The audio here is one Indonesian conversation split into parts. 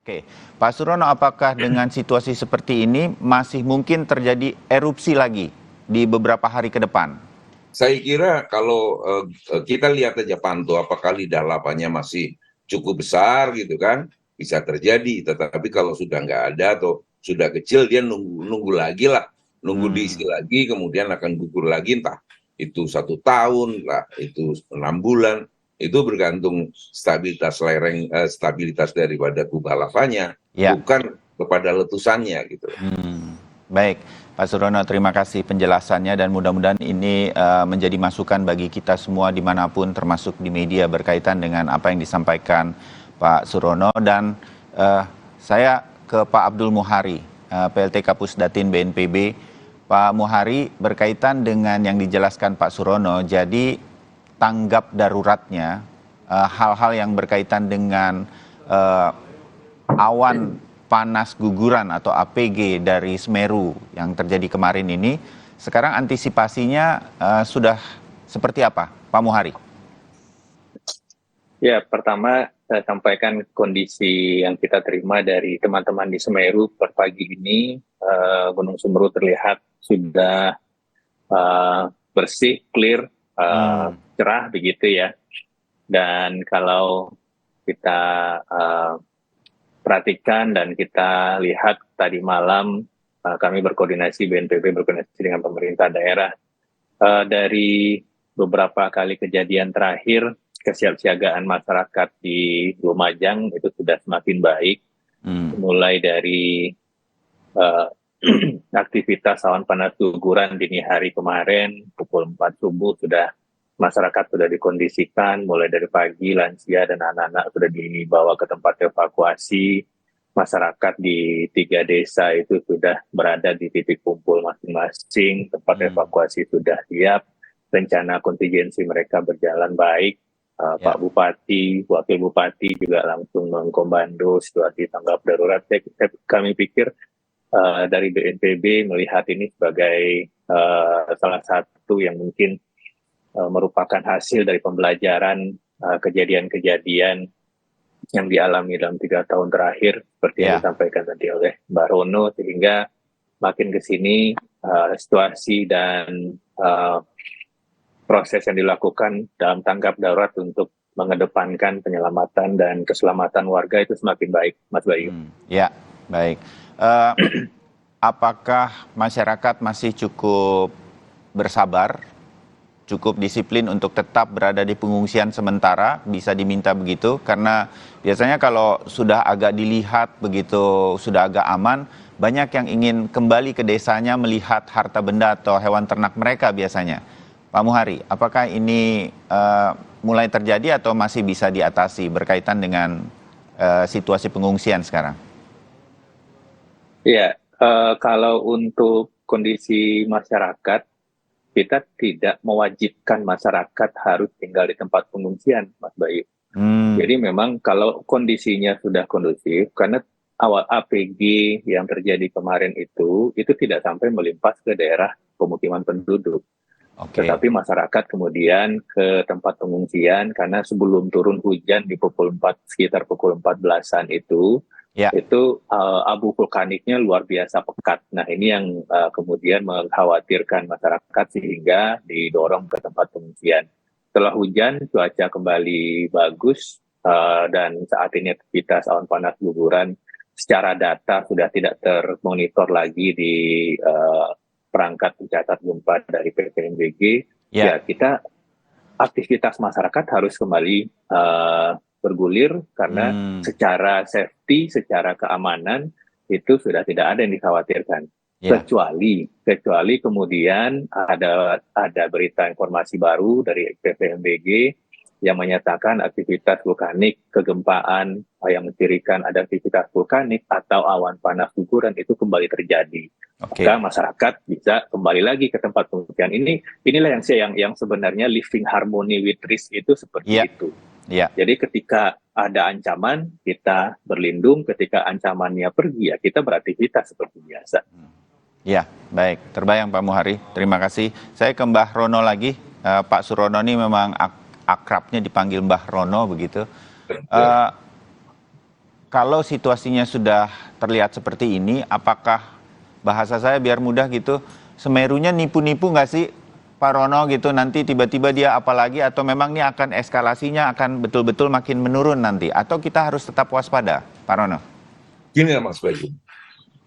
Oke, Pak Surono, apakah dengan situasi seperti ini masih mungkin terjadi erupsi lagi di beberapa hari ke depan? Saya kira kalau kita lihat aja Panto, apakah lidah lapanya masih cukup besar gitu kan, bisa terjadi. Tetapi kalau sudah nggak ada atau sudah kecil, dia nunggu lagi lah, nunggu diisi Hmm, lagi, kemudian akan gugur lagi, entah itu 1 tahun lah, itu 6 bulan, itu bergantung stabilitas lereng, stabilitas daripada kubah lavanya, ya. bukan kepada letusannya gitu. Baik, Pak Surono, terima kasih penjelasannya dan mudah-mudahan ini menjadi masukan bagi kita semua dimanapun, termasuk di media berkaitan dengan apa yang disampaikan Pak Surono. Dan saya ke Pak Abdul Muhari, PLT Kapus Datin BNPB. Pak Muhari, berkaitan dengan yang dijelaskan Pak Surono, jadi tanggap daruratnya hal-hal yang berkaitan dengan eh, awan panas guguran atau APG dari Semeru yang terjadi kemarin ini, sekarang antisipasinya sudah seperti apa, Pak Muhari? Ya, pertama saya sampaikan kondisi yang kita terima dari teman-teman di Semeru per pagi ini. Gunung Semeru terlihat sudah bersih, clear, cerah begitu ya. Dan kalau kita perhatikan dan kita lihat tadi malam, kami berkoordinasi, BNPB berkoordinasi dengan pemerintah daerah. Dari beberapa kali kejadian terakhir, kesiapsiagaan masyarakat di Lumajang itu sudah semakin baik, mulai dari uh, aktivitas awan panas guguran dini hari kemarin pukul 4 subuh masyarakat sudah dikondisikan, mulai dari pagi lansia dan anak-anak sudah dibawa ke tempat evakuasi. Masyarakat di 3 desa itu sudah berada di titik kumpul masing-masing, tempat evakuasi sudah siap, rencana kontingensi mereka berjalan baik. Ya. Pak Bupati, Wakil Bupati juga langsung mengkomando situasi tanggap darurat. Kami pikir dari BNPB melihat ini sebagai salah satu yang mungkin merupakan hasil dari pembelajaran kejadian-kejadian yang dialami dalam 3 tahun terakhir, seperti yang disampaikan tadi oleh Mbak Rono, sehingga makin ke sini situasi dan proses yang dilakukan dalam tanggap darurat untuk mengedepankan penyelamatan dan keselamatan warga itu semakin baik, Mas Bayu. Ya, baik. Apakah masyarakat masih cukup bersabar, cukup disiplin untuk tetap berada di pengungsian sementara, bisa diminta begitu? Karena biasanya kalau sudah agak dilihat begitu, sudah agak aman, banyak yang ingin kembali ke desanya melihat harta benda atau hewan ternak mereka biasanya. Pak Muhari, apakah ini mulai terjadi atau masih bisa diatasi berkaitan dengan situasi pengungsian sekarang? Ya, kalau untuk kondisi masyarakat, kita tidak mewajibkan masyarakat harus tinggal di tempat pengungsian, Mas Bayu. Jadi memang kalau kondisinya sudah kondusif, karena awal APG yang terjadi kemarin itu tidak sampai melimpas ke daerah pemukiman penduduk. Tetapi masyarakat kemudian ke tempat pengungsian karena sebelum turun hujan di sekitar pukul 14-an itu abu vulkaniknya luar biasa pekat. Nah ini yang kemudian mengkhawatirkan masyarakat sehingga didorong ke tempat pengungsian. Setelah hujan, cuaca kembali bagus dan saat ini aktivitas awan panas guguran secara data sudah tidak termonitor lagi di perangkat pencatat gempa dari PVMBG. Ya kita aktivitas masyarakat harus kembali bergulir karena secara safety, secara keamanan itu sudah tidak ada yang dikhawatirkan. Kecuali kemudian ada berita informasi baru dari PVMBG yang menyatakan aktivitas vulkanik, kegempaan yang mencirikan ada aktivitas vulkanik atau awan panas guguran itu kembali terjadi. Maka masyarakat bisa kembali lagi ke tempat pengungsian. Inilah yang sebenarnya living harmony with risk itu seperti itu. Jadi ketika ada ancaman kita berlindung, ketika ancamannya pergi ya kita beraktivitas seperti biasa. Ya, baik. Terbayang Pak Muhari. Terima kasih. Saya ke Mbah Rono lagi. Pak Surono ini memang akrabnya dipanggil Mbah Rono begitu. kalau situasinya sudah terlihat seperti ini, apakah bahasa saya biar mudah gitu, Semerunya nipu-nipu nggak sih Pak Rono gitu, nanti tiba-tiba dia apalagi, atau memang ini akan eskalasinya akan betul-betul makin menurun nanti, atau kita harus tetap waspada, Pak Rono? Gini lah Mas Bayu,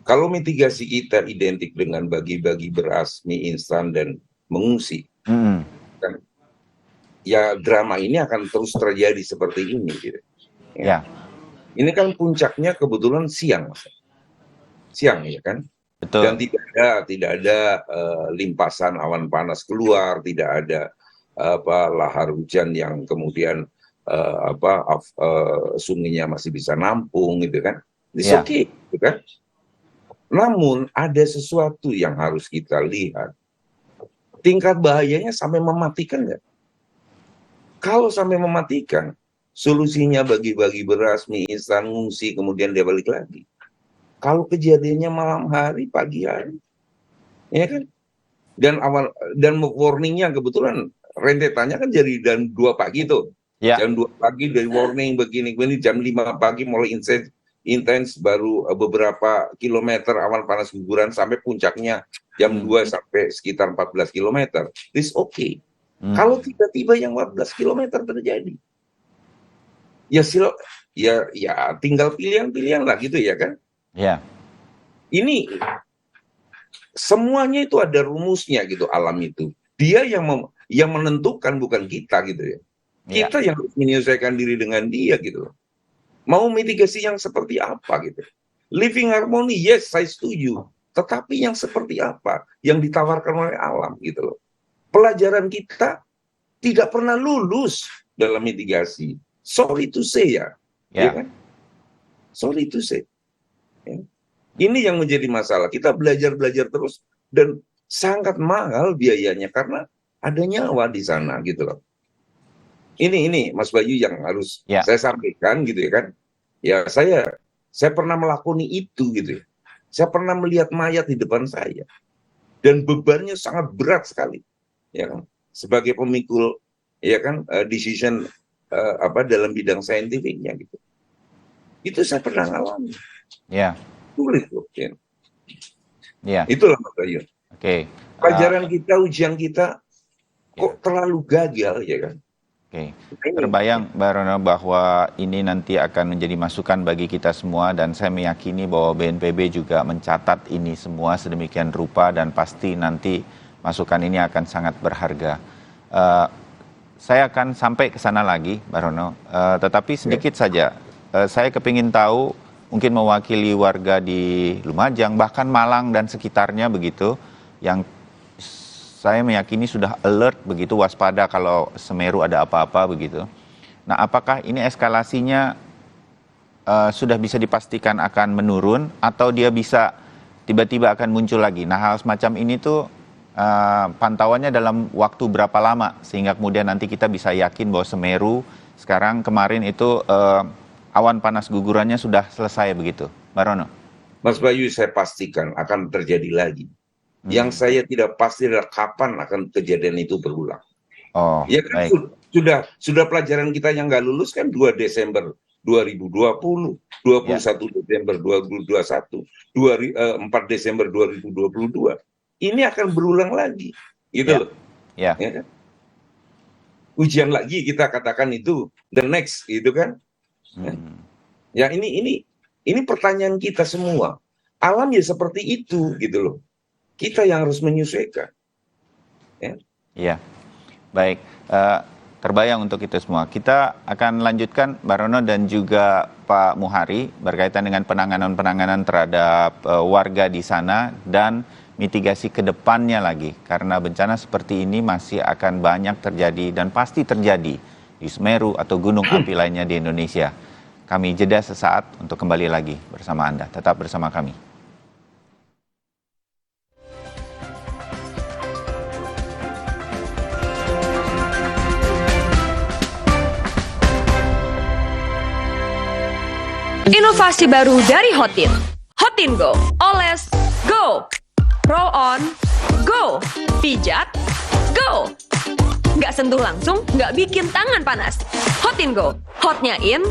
kalau mitigasi kita identik dengan bagi-bagi beras, mie instan, dan mengungsi, kan, ya drama ini akan terus terjadi seperti ini. Gitu. Ya. Ini kan puncaknya kebetulan siang, Mas. Siang ya kan? Betul. Dan tidak ada limpasan awan panas keluar, tidak ada lahar hujan yang kemudian sungainya masih bisa nampung gitu kan. It's okay, gitu kan. Namun ada sesuatu yang harus kita lihat. Tingkat bahayanya sampai mematikan nggak? Kalau sampai mematikan, solusinya bagi-bagi beras, mie instan, ngungsi, kemudian dia balik lagi. Kalau kejadiannya malam hari, pagi hari, ya kan? Dan warningnya kebetulan rentetannya kan jadi jam 2 pagi tuh. Ya. Jam 2 pagi dari warning begini, jam 5 pagi mulai intens, baru beberapa kilometer awan panas guguran sampai puncaknya jam 2 sampai sekitar 14 kilometer. This okay. Kalau tiba-tiba yang 14 kilometer terjadi, ya tinggal pilihan-pilihan lah gitu ya kan. Ya. Ini semuanya itu ada rumusnya gitu, alam itu. Dia yang menentukan, bukan kita gitu ya. Kita yang harus menyesuaikan diri dengan dia gitu. Mau mitigasi yang seperti apa gitu. Living harmony, yes, saya setuju. Tetapi yang seperti apa yang ditawarkan oleh alam gitu loh. Pelajaran kita tidak pernah lulus dalam mitigasi. Sorry to say ya kan? Sorry to say. Ya. Ini yang menjadi masalah. Kita belajar terus dan sangat mahal biayanya karena ada nyawa di sana gitu loh. Ini Mas Bayu yang harus saya sampaikan gitu ya kan. Ya saya pernah melakoni itu gitu ya. Saya pernah melihat mayat di depan saya. Dan bebannya sangat berat sekali. Ya kan? Sebagai pemikul ya kan decision dalam bidang saintifiknya gitu. Itu saya pernah alami. Ya. Sulit loh. Ya. Ya. Itulah Mas Bayu. Oke. Pelajaran kita, ujian kita kok terlalu gagal ya kan. Oke. Terbayang Mbak Rono bahwa ini nanti akan menjadi masukan bagi kita semua, dan saya meyakini bahwa BNPB juga mencatat ini semua sedemikian rupa, dan pasti nanti masukan ini akan sangat berharga. Saya akan sampai ke sana lagi, Mbak Rono, tetapi sedikit saja. Saya kepingin tahu, mungkin mewakili warga di Lumajang, bahkan Malang dan sekitarnya begitu, yang saya meyakini sudah alert begitu, waspada kalau Semeru ada apa-apa begitu. Nah, apakah ini eskalasinya sudah bisa dipastikan akan menurun, atau dia bisa tiba-tiba akan muncul lagi? Nah, hal semacam ini tuh pantauannya dalam waktu berapa lama sehingga kemudian nanti kita bisa yakin bahwa Semeru sekarang, kemarin itu awan panas gugurannya sudah selesai begitu, Mbak Rono? Mas Bayu, saya pastikan akan terjadi lagi. Yang saya tidak pasti adalah kapan akan kejadian itu berulang. Oh, ya kan, sudah pelajaran kita yang nggak lulus kan 2 Desember 2020, 21 Desember 2021, 4 Desember 2022. Ini akan berulang lagi, gitu loh. Ya kan? Ujian lagi kita katakan itu the next, gitu kan? Ya ini pertanyaan kita semua. Alam ya seperti itu, gitu loh. Kita yang harus menyesuaikan. Ya, baik. Terbayang untuk kita semua. Kita akan lanjutkan Mbak Rono dan juga Pak Muhari berkaitan dengan penanganan terhadap warga di sana dan mitigasi ke depannya lagi. Karena bencana seperti ini masih akan banyak terjadi dan pasti terjadi di Semeru atau gunung api lainnya di Indonesia. Kami jeda sesaat untuk kembali lagi bersama Anda. Tetap bersama kami. Inovasi baru dari Hotin. Hotin Go. Oles, go. Roll on, go. Pijat, go. Nggak sentuh langsung, nggak bikin tangan panas. Hotin Go. Hotnya in,